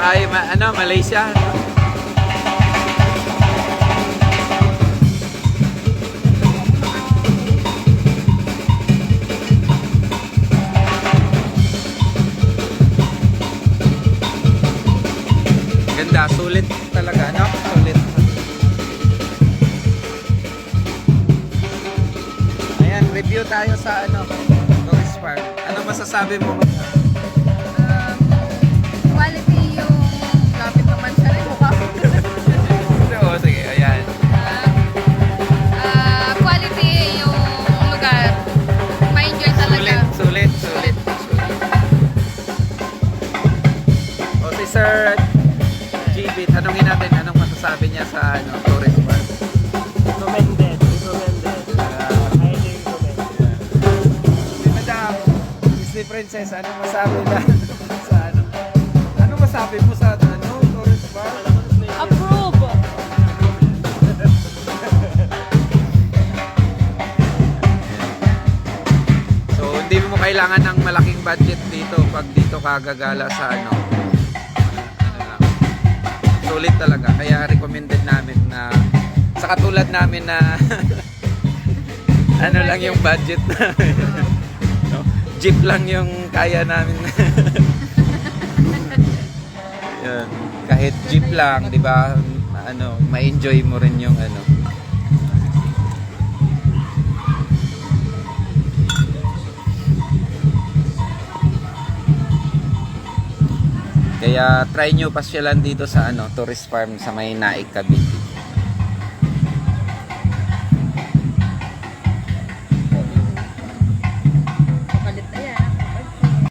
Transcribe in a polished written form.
ay Malaysia. Ganda, sulit talaga, no? Sulit. Ayan, review tayo sa Tourist Farm. Ano masasabi mo? Quality yung lapit naman siya rin. Oo, sige, ayan. Quality yung lugar. Ma-enjoy talaga. Sulit. Sulit. O si Sir GB, tanungin natin anong masasabi niya sa Tourist Farm. Recommended. Highly recommended. Si Madam, Disney Princess, anong masabi na sa Ano masabi mo sa Tourist Farm? Approve! So, hindi mo kailangan ng malaking budget dito pag dito ka gagala sa lang. Sulit talaga. Kaya recommended namin na sa katulad namin na lang yung budget namin. No? Jeep lang yung kaya namin. Yun. Kahit jeep lang, 'di ba? Ma-enjoy mo rin yung Kaya try nyo pasyalan dito sa Tourist Farm sa may Naik, Cavite.